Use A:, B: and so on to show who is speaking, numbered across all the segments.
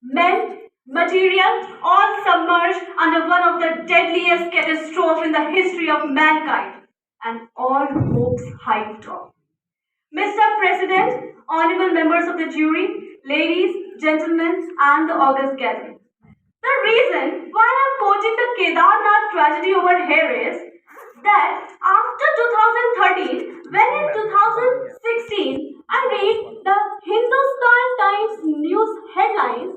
A: Men, material, all submerged under one of the deadliest catastrophes in the history of mankind, and all hopes hyped off. Mr. President, honorable members of the jury, ladies, gentlemen, and the august gathering. The reason why I'm quoting the Kedarnath tragedy over here is that after 2013, when in 2016 I read the Hindustan Times news headlines,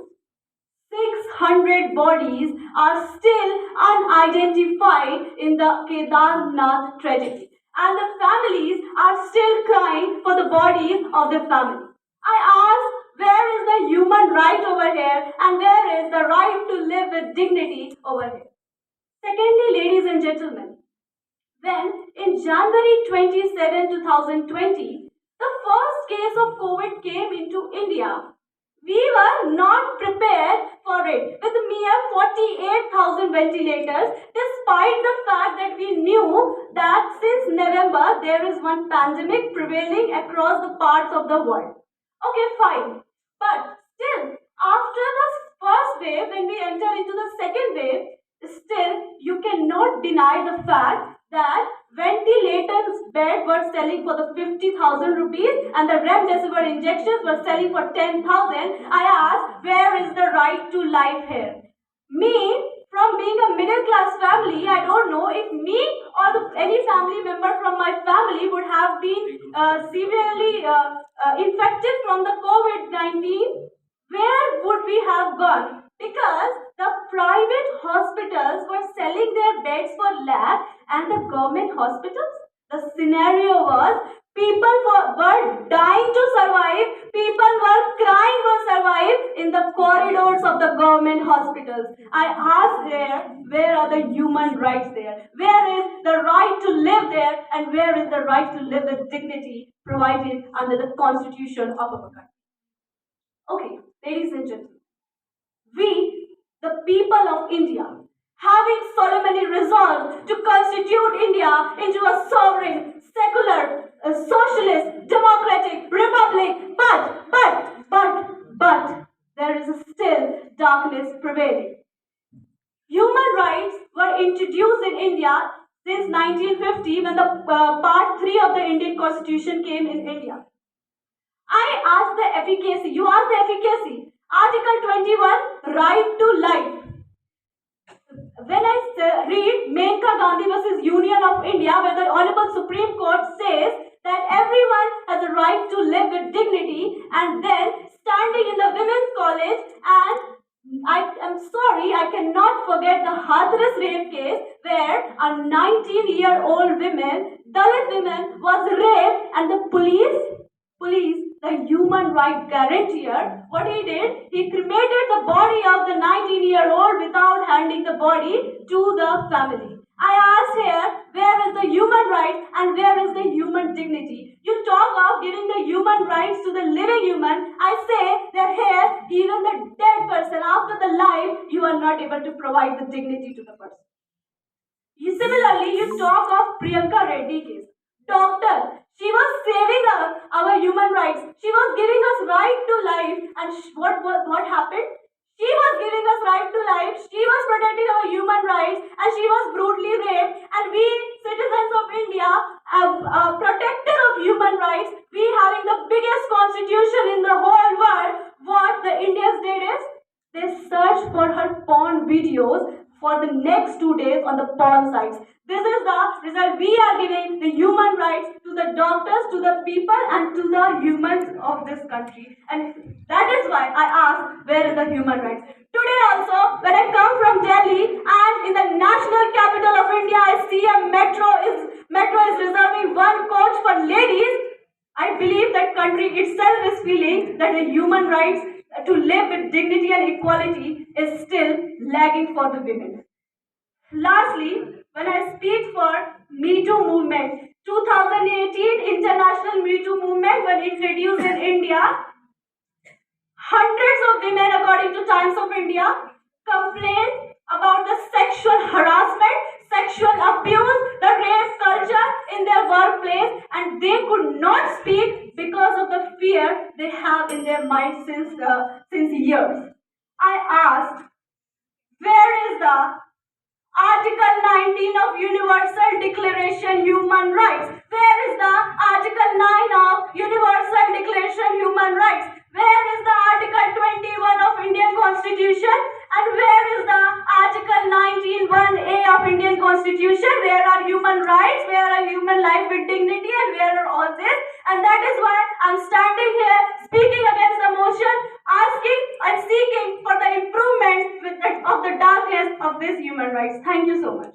A: 600 bodies are still unidentified in the Kedarnath tragedy, and the families are still crying for the bodies of their family. I ask, where is the human right over here, and where is the right to live with dignity over here? Secondly, ladies and gentlemen, when in January 27, 2020, the first case of COVID came into India, we were not prepared for it with mere 48,000 ventilators, despite the fact that we knew that since November there is one pandemic prevailing across the parts of the world. Okay, fine. But still, after the first wave, when we enter into the second wave, still you cannot deny the fact that ventilators bed were selling for the 50,000 rupees and the remdesivir injections were selling for 10,000. I ask, where is the right to life here? Me, from being a middle class family, I don't know if me or any family member from my family would have been severely infected from the COVID-19. Where would we have gone? Because the private hospitals were selling their beds for lab and the government hospitals, the scenario was people were dying to survive, people were crying to survive in the corridors of the government hospitals. I ask there, where are the human rights there? Where is the right to live there, and where is the right to live with dignity provided under the constitution of our country? Okay, ladies and gentlemen, we, the people of India, having solemnly resolved to constitute India into a sovereign, secular, socialist, democratic republic, but, there is still darkness prevailing. Human rights were introduced in India since 1950 when the part 3 of the Indian constitution came in India. I ask the efficacy, you ask the efficacy. Article 21, right to life. When I read Menka Gandhi versus Union of India, where the Honorable Supreme Court says that everyone has a right to live with dignity, and then standing in the women's college, and I am sorry, I cannot forget the Hathras rape case where a 19-year-old woman, Dalit woman, was raped, and the police, the human right guarantor, what he did, he cremated the body of the 19-year-old without handing the body to the family. I ask here, where is the human right and where is the human dignity? You talk of giving the human rights to the living human. I say that here, even the dead person, after the life, you are not able to provide the dignity to the person. Similarly, you talk of Priyanka Reddy case. Doctor, she was saving our human rights. She was giving us right to life. And what happened? She was giving us right to life. She was protecting our human rights, and she was brutally raped. And we, citizens of India, protector of human rights, we having the biggest constitution in the whole world, what the Indians did is, they searched for her porn videos for the next 2 days on the porn sites. This is the result. We are giving the human rights to the doctors, to the people, and to the humans of this country. And that is why I ask, where is the human rights? Today also, when I come from Delhi and in the national capital of India, I see a metro is reserving one coach for ladies. I believe that country itself is feeling that the human rights to live with dignity and equality is still lagging for the women. Lastly, when I speak for Me Too movement, 2018 International Me Too movement was introduced in India. Hundreds of women, according to Times of India, complained about the sexual harassment, sexual abuse, the rape culture in their workplace, and they could not speak because of the fear they have in their mind since years. I asked, where is the Article 19 of Universal Declaration Human Rights? Where is the Article 9 of Universal Declaration Human Rights? Where is the Article 21 of Indian Constitution? And where is the Article 19(1)(a) of Indian Constitution? Where are human rights? Where are human life with dignity? And where are all this? And that is why I'm standing here speaking against the motion, asking and seeking for the improvement of the darkness of these human rights. Thank you so much.